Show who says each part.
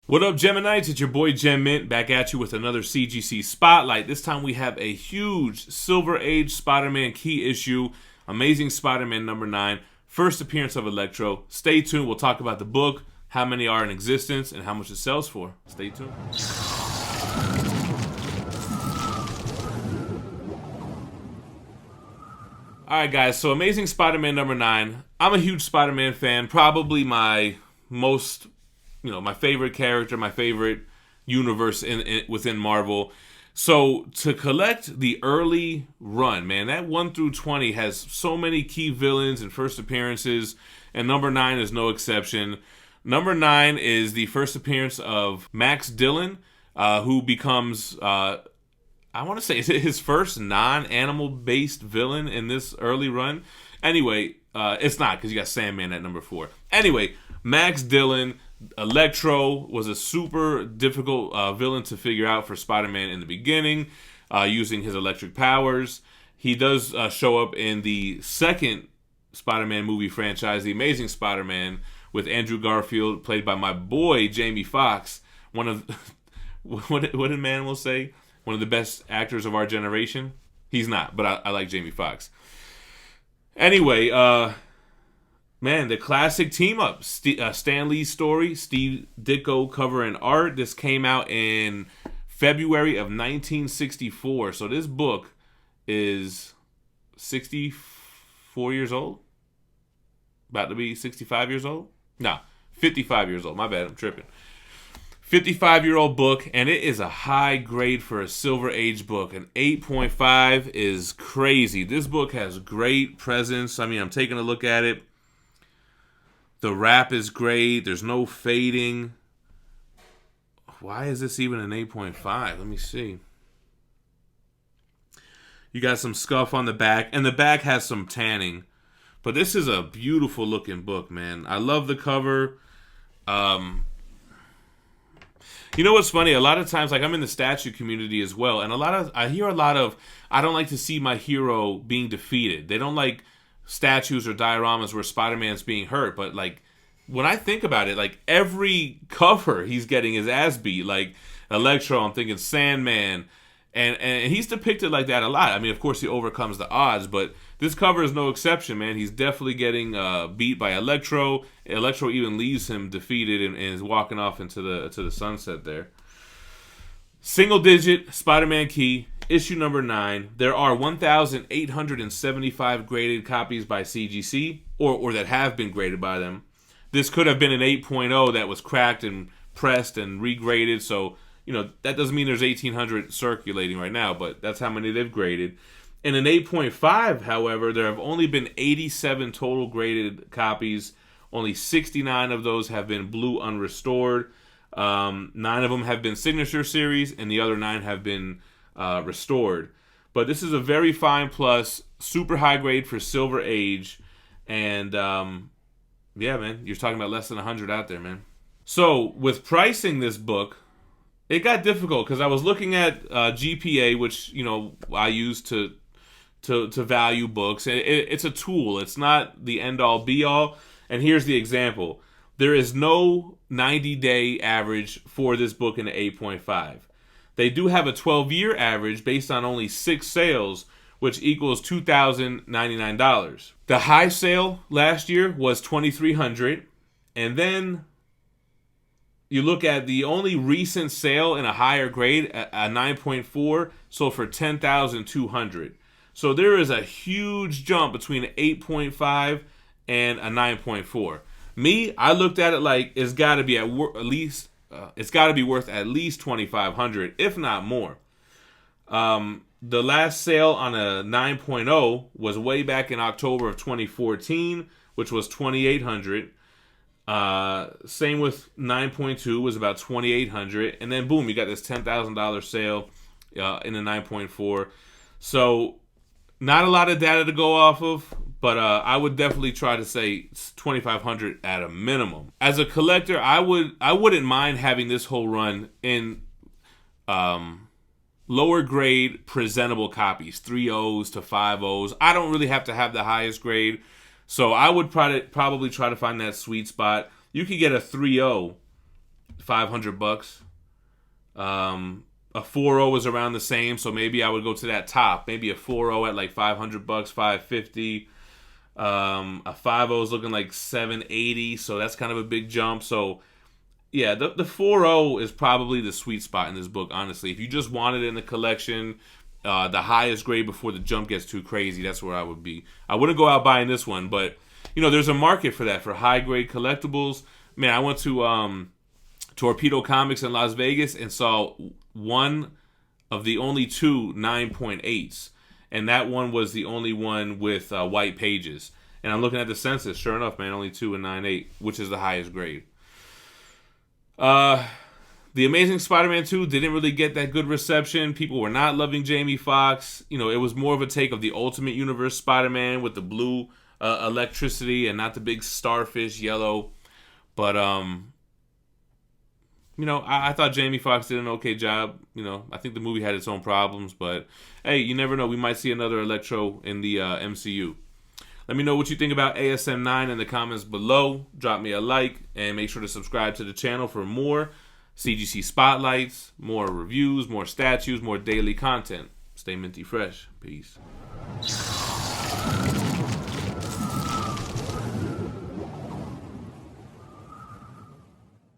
Speaker 1: What up, Geminites? It's your boy Gem Mint back at you with another CGC Spotlight. This time we have a huge Silver Age Spider-Man key issue, Amazing Spider-Man number 9, first appearance of Electro. Stay tuned. We'll talk about the book, how many are in existence, and how much it sells for. Stay tuned. Alright guys, so Amazing Spider-Man number 9. I'm a huge Spider-Man fan, probably my most, my favorite character, my favorite universe within Marvel. So to collect the early run, man, that 1 through 20 has so many key villains and first appearances, and number 9 is no exception. Number 9 is the first appearance of Max Dillon, who becomes, I want to say, is it his first non-animal based villain in this early run? Anyway, it's not, because you got Sandman at number 4. Anyway, Max Dillon, ELECTRO was a super difficult villain to figure out for Spider-Man in the beginning, using his electric powers. He does show up in the second Spider-Man movie franchise, The Amazing Spider-Man, with Andrew Garfield, played by my boy Jamie Foxx, one of, what did Manuel say? One of the best actors of our generation? He's not, but I like Jamie Foxx. Anyway, man, the classic team-up. Stan Lee's story, Steve Ditko cover and art. This came out in February of 1964. So this book is 64 years old? About to be 65 years old? No, 55 years old. My bad, I'm tripping. 55-year-old book, and it is a high grade for a Silver Age book. An 8.5 is crazy. This book has great presence. I mean, I'm taking a look at it. The wrap is great. There's no fading. Why is this even an 8.5? Let me see. You got some scuff on the back, and the back has some tanning. But this is a beautiful looking book, man. I love the cover. You know what's funny? A lot of times, like, I'm in the statue community as well, and I hear a lot of, I don't like to see my hero being defeated. They don't like statues or dioramas where Spider-Man's being hurt, but, like, when I think about it, like, every cover he's getting his ass beat. Like, Electro, I'm thinking Sandman, and he's depicted like that a lot. I mean, of course, he overcomes the odds, but this cover is no exception, man. He's definitely getting beat by Electro. Electro even leaves him defeated and is walking off into the sunset there. Single-digit Spider-Man key, issue number 9. There are 1,875 graded copies by CGC, or that have been graded by them. This could have been an 8.0 that was cracked and pressed and regraded, so that doesn't mean there's 1,800 circulating right now, but that's how many they've graded. In an 8.5, however, there have only been 87 total graded copies. Only 69 of those have been blue unrestored. 9 of them have been signature series, and the other 9 have been restored. But this is a very fine plus, super high grade for Silver Age. And, yeah, man, you're talking about less than 100 out there, man. So, with pricing this book, it got difficult because I was looking at GPA, which, I use to value books. It's a tool. It's not the end-all, be-all. And here's the example. There is no 90-day average for this book in the 8.5. They do have a 12-year average based on only 6 sales, which equals $2,099. The high sale last year was $2,300. And then you look at the only recent sale in a higher grade, a 9.4, sold for $10,200. So there is a huge jump between an 8.5 and a 9.4. Me, I looked at it like it's got to be it's got to be worth at least $2,500, if not more. The last sale on a 9.0 was way back in October of 2014, which was $2,800. Same with 9.2 was about $2,800, and then boom, you got this $10,000 sale in the 9.4. So not a lot of data to go off of, but I would definitely try to say $2,500 at a minimum. As a collector, I wouldn't mind having this whole run in lower grade presentable copies, 3.0s to 5.0s. I don't really have to have the highest grade. So I would probably try to find that sweet spot. You could get a 3.0 $500. A 4.0 is around the same, so maybe I would go to that top. Maybe a 4.0 at like $500, $550. A 5.0 is looking like $780, so that's kind of a big jump. So yeah, the 4.0 is probably the sweet spot in this book, honestly. If you just wanted it in the collection, the highest grade before the jump gets too crazy, that's where I would be. I wouldn't go out buying this one, but you know, there's a market for that, for high grade collectibles. Man, I went to Torpedo Comics in Las Vegas and saw one of the only two 9.8s, and that one was the only one with white pages. And I'm looking at the census, sure enough, man, only 2 and 9.8, which is the highest grade. The Amazing Spider-Man 2 didn't really get that good reception. People were not loving Jamie Foxx. You know, it was more of a take of the Ultimate Universe Spider-Man with the blue electricity and not the big starfish yellow. But, you know, I thought Jamie Foxx did an okay job. You know, I think the movie had its own problems. But, hey, you never know. We might see another Electro in the MCU. Let me know what you think about ASM 9 in the comments below. Drop me a like and make sure to subscribe to the channel for more CGC spotlights, more reviews, more statues, more daily content. Stay minty fresh. Peace.